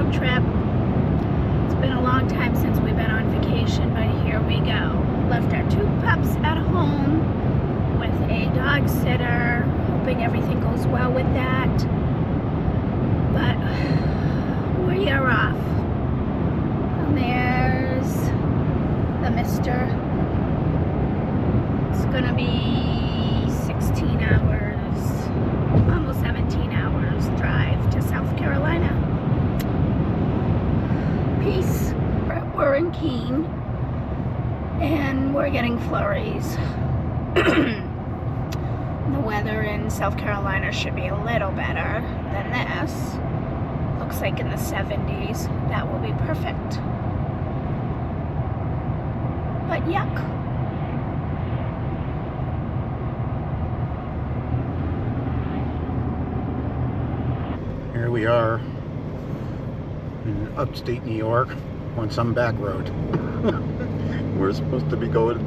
road trip. It's been a long time since we've been on vacation, but here we go. Left our 2 pups at home with a dog sitter, hoping everything goes well with that. But we are off. And there's the mister. It's gonna be 16 hours, almost 17 hours drive to South Carolina. Peace. We're in Keene and we're getting flurries. The weather in South Carolina should be a little better than this. Looks like in the 70s. That will be perfect. But yuck. Here we are in upstate New York on some back road. We're supposed to be going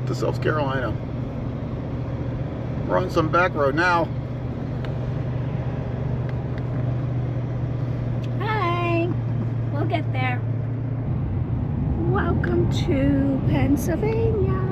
to South Carolina. We're on some back road now. Hi, we'll get there. Welcome to Pennsylvania.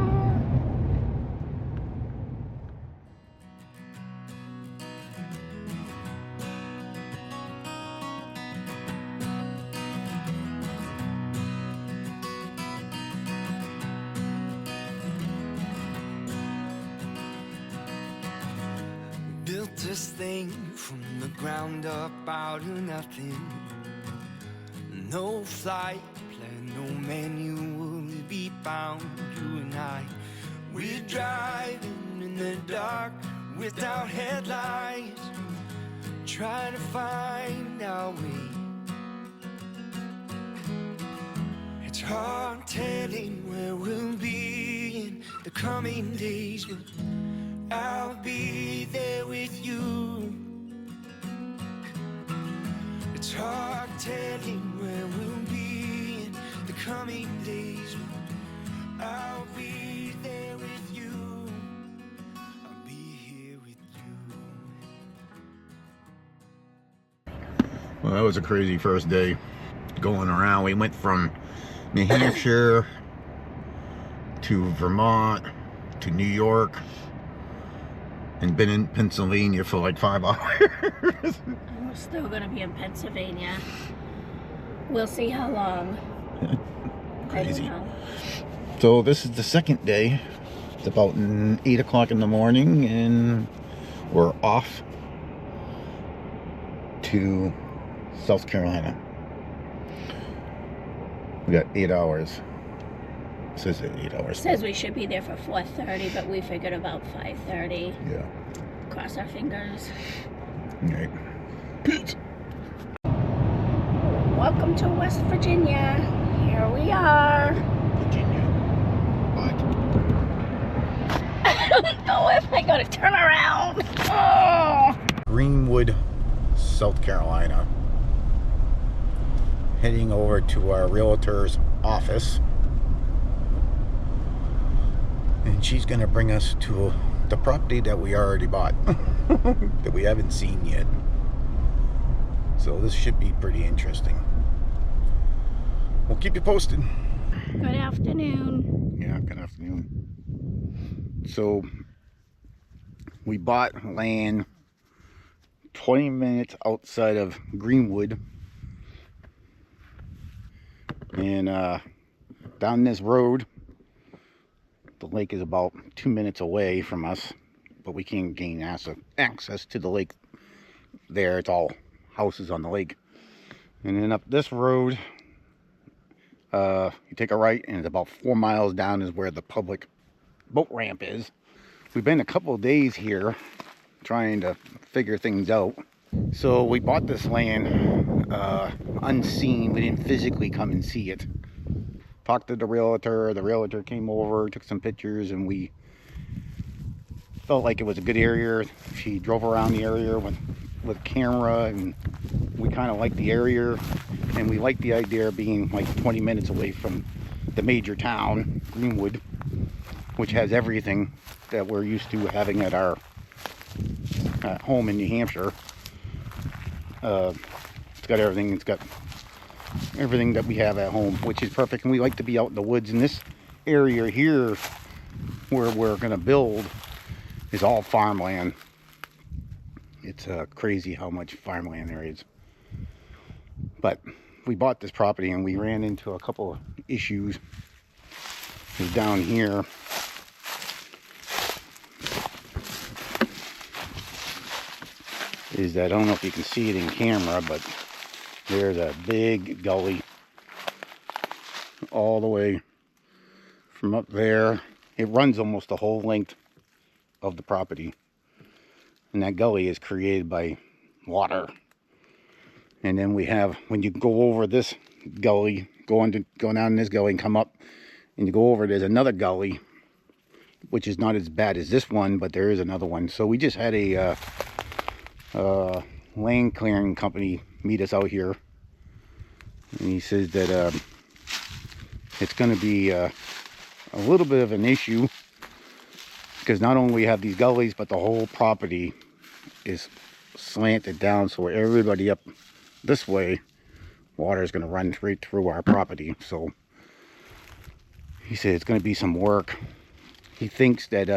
Built this thing from the ground up out of nothing. No flight plan, no manual to be found. You and I, we're driving in the dark without headlights, trying to find our way. It's hard telling where we'll be in the coming days, but I'll be there with you. It's hard telling where we'll be in the coming days, but I'll be there with you. I'll be here with you. Well, that was a crazy first day going around. We went from New Hampshire to Vermont to New York and been in Pennsylvania for like 5 hours. We're still gonna be in Pennsylvania. We'll see how long. Crazy. I don't know. So this is the second day. It's about 8 o'clock in the morning and we're off to South Carolina. We got 8 hours. It says 8 hours. It says we should be there for 4:30, but we figured about 5:30. Yeah. Cross our fingers. All right. Peace. Welcome to West Virginia. Here we are. Virginia. What? I don't know if I gotta turn around. Oh. Greenwood, South Carolina. Heading over to our realtor's office. And she's going to bring us to the property that we already bought. That we haven't seen yet. So this should be pretty interesting. We'll keep you posted. Good afternoon. Yeah, good afternoon. So we bought land 20 minutes outside of Greenwood. And down this road, the lake is about 2 minutes away from us, but we can't gain access to the lake there. It's all houses on the lake. And then up this road, you take a right, and it's about 4 miles down is where the public boat ramp is. We've been a couple of days here trying to figure things out. So we bought this land unseen. We didn't physically come and see it. Talked to the realtor came over, took some pictures, and we felt like it was a good area. She drove around the area with camera, and we kind of liked the area, and we liked the idea of being like 20 minutes away from the major town, Greenwood, which has everything that we're used to having at our home in New Hampshire. So got everything. It's got everything that we have at home, which is perfect. And we like to be out in the woods. In this area here where we're going to build is all farmland. It's crazy how much farmland there is. But we bought this property and we ran into a couple of issues. Is down here. Is that I don't know if you can see it in camera, but there's a big gully all the way from up there. It runs almost the whole length of the property, and that gully is created by water. And then we have, when you go over this gully, go down this gully and come up and you go over, there's another gully which is not as bad as this one, but there is another one. So we just had a land clearing company meet us out here, and he says that it's going to be a little bit of an issue, because not only we have these gullies, but the whole property is slanted down, so everybody up this way, water is going to run straight through our property. So he said it's going to be some work. He thinks that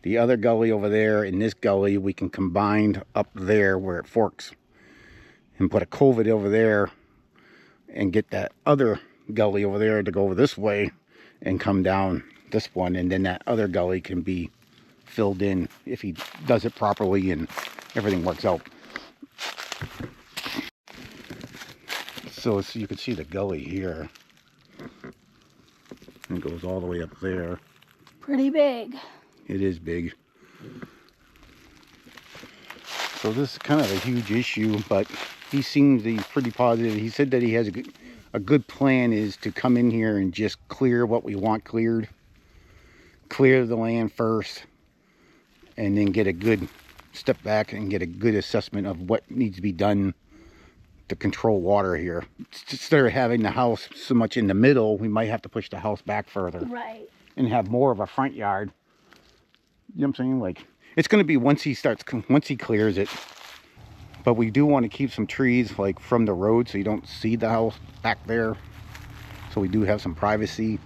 the other gully over there and this gully, we can combine up there where it forks and put a culvert over there and get that other gully over there to go over this way and come down this one, and then that other gully can be filled in if he does it properly and everything works out. So you can see the gully here. It goes all the way up there. Pretty big. It is big. So this is kind of a huge issue, but he seems he's pretty positive. He said that he has a good plan is to come in here and just clear what we want cleared. Clear the land first, and then get a good step back and get a good assessment of what needs to be done to control water here. Instead of having the house so much in the middle, we might have to push the house back further. Right. And have more of a front yard. You know what I'm saying? Like, it's going to be once he clears it. But we do want to keep some trees like from the road so you don't see the house back there. So we do have some privacy.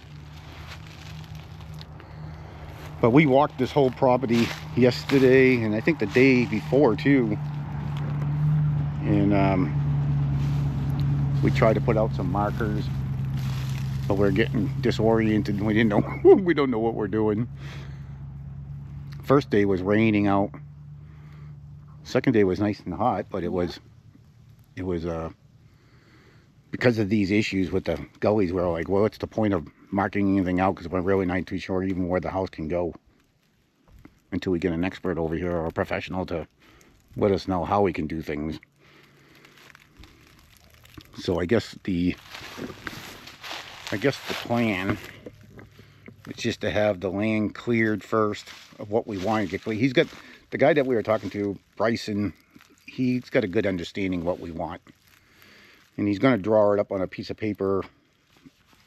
But we walked this whole property yesterday, and I think the day before too. And we tried to put out some markers, but we're getting disoriented. We didn't know. We don't know what we're doing. First day was raining out. Second day was nice and hot, but it was because of these issues with the gullies. We're like, well, what's the point of marking anything out, because we're really not too sure even where the house can go until we get an expert over here or a professional to let us know how we can do things. So I guess the plan is just to have the land cleared first of what we want to get cleared. He's got the guy that we were talking to, Bryson. He's got a good understanding what we want, and he's going to draw it up on a piece of paper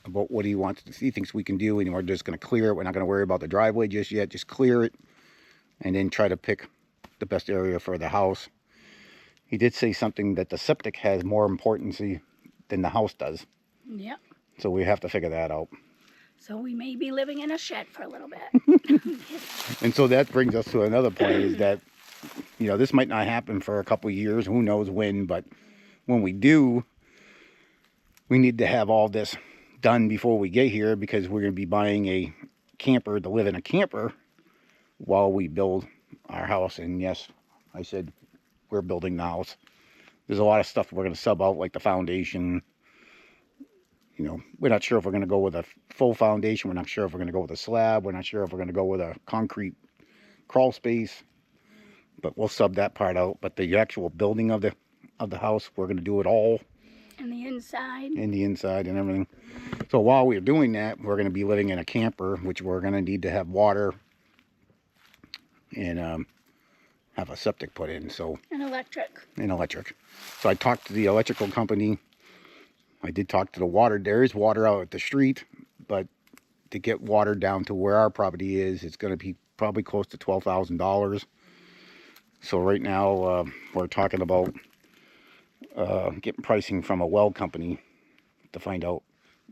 about what he wants. He thinks we can do, and we're just going to clear it. We're not going to worry about the driveway just yet. Just clear it, and then try to pick the best area for the house. He did say something that the septic has more importance than the house does. Yep. So we have to figure that out. So we may be living in a shed for a little bit. And so that brings us to another point, is that, you know, this might not happen for a couple of years. Who knows when, but when we do, we need to have all this done before we get here, because we're going to be buying a camper to live in a camper while we build our house. And yes, I said we're building the house. There's a lot of stuff we're going to sub out, like the foundation. You know, we're not sure if we're going to go with a full foundation. We're not sure if we're going to go with a slab. We're not sure if we're going to go with a concrete crawl space. But we'll sub that part out. But the actual building of the house, we're going to do it all. And the inside. In the inside and everything. So while we're doing that, we're going to be living in a camper, which we're going to need to have water and have a septic put in. So And electric. And electric. So I talked to the electrical company. I did talk to the water. There is water out at the street, but to get water down to where our property is, it's going to be probably close to $12,000. So right now we're talking about getting pricing from a well company to find out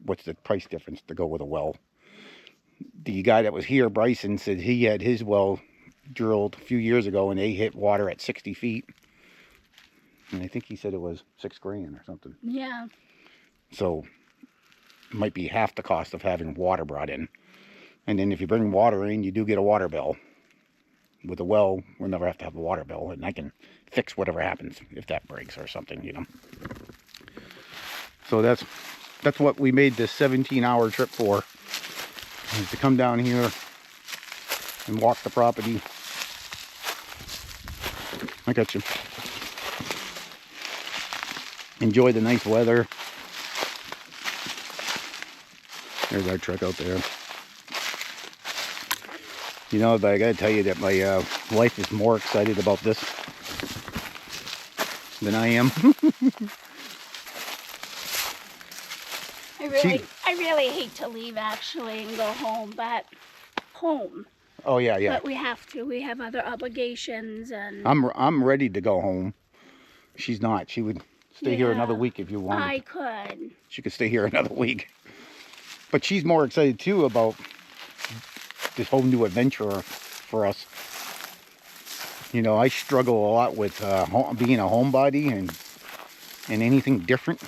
what's the price difference to go with a well. The guy that was here, Bryson, said he had his well drilled a few years ago and they hit water at 60 feet. And I think he said it was $6,000 or something. Yeah. So it might be half the cost of having water brought in. And then if you bring water in, you do get a water bill. With a well, we'll never have to have a water bill, and I can fix whatever happens if that breaks or something, you know. So that's what we made this 17-hour trip for, is to come down here and walk the property. I got you. Enjoy the nice weather. There's our truck out there. You know, but I gotta tell you that my wife is more excited about this than I am. I really hate to leave actually and go home, but home. Oh yeah, yeah. But we have to. We have other obligations and. I'm ready to go home. She's not. She would stay here another Yeah, week if you wanted. I could. She could stay here another week. But she's more excited too about this whole new adventure for us. You know, I struggle a lot with being a homebody and anything different.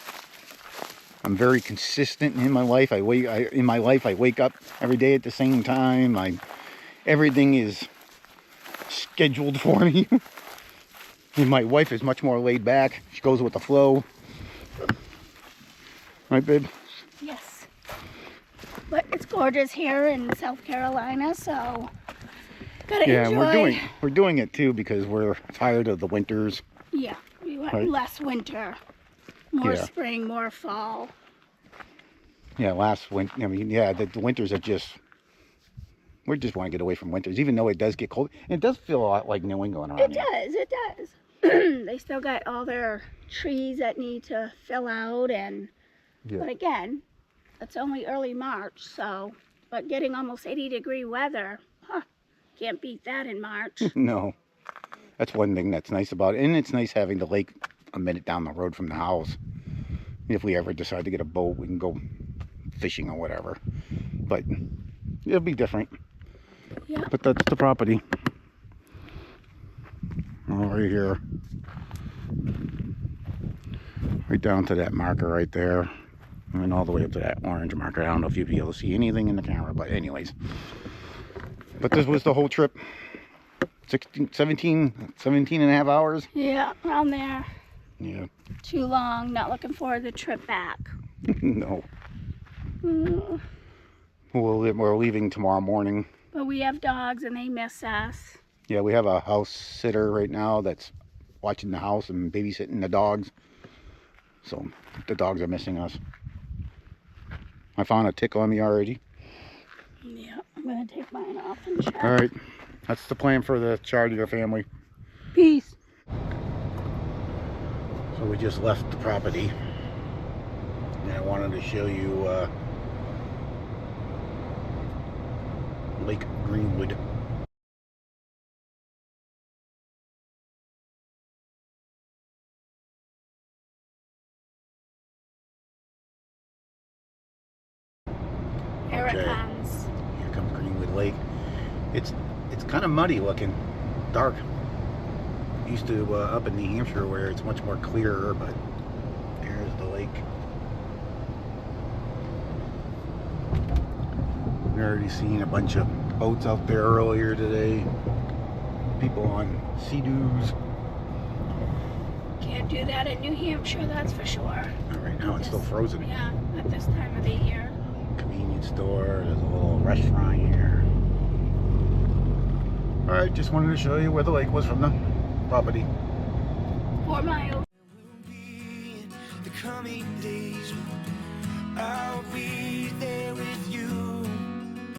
I'm very consistent in my life. I wake up every day at the same time. Everything is scheduled for me. And my wife is much more laid back. She goes with the flow. Right, babe? Yes. But it's gorgeous here in South Carolina, so gotta enjoy. And we're doing it too because we're tired of the winters. Yeah, we want Right. less winter, more Yeah. spring, more fall. Yeah, last winter. I mean, yeah, the winters are just. We just want to get away from winters, even though it does get cold. It does feel a lot like New England around It here. does, it does. They still got all their trees that need to fill out, and Yeah. but again, it's only early March, so but getting almost 80-degree weather, can't beat that in March. No, that's one thing that's nice about it, and it's nice having the lake a minute down the road from the house. If we ever decide to get a boat, we can go fishing or whatever. But it'll be different. Yeah. But that's the property. Oh, right here. Right down to that marker right there. And all the way up to that orange marker. I don't know if you'll be able to see anything in the camera, but anyways. But this was the whole trip. 17 and a half hours. Yeah, around there. Yeah. Too long, not looking forward to the trip back. No. Mm. We're leaving tomorrow morning. But we have dogs and they miss us. Yeah, we have a house sitter right now that's watching the house and babysitting the dogs. So the dogs are missing us. I found a tick on me already. Yeah, I'm gonna take mine off and check. All right, that's the plan for the Chartier family. Peace. So we just left the property. And I wanted to show you Lake Greenwood. Here it Okay. comes. Here comes Greenwood Lake. It's kind of muddy looking, dark. Used to up in New Hampshire where it's much more clearer, but there's the lake. We already seen a bunch of boats out there earlier today. People on Sea-Doos. Can't do that in New Hampshire, that's for sure. Right now it's still frozen. Yeah, at this time of the year. Convenience store, there's a little restaurant here. Alright, just wanted to show you where the lake was from the property. 4 miles. Will be in the coming days. I'll be there with you.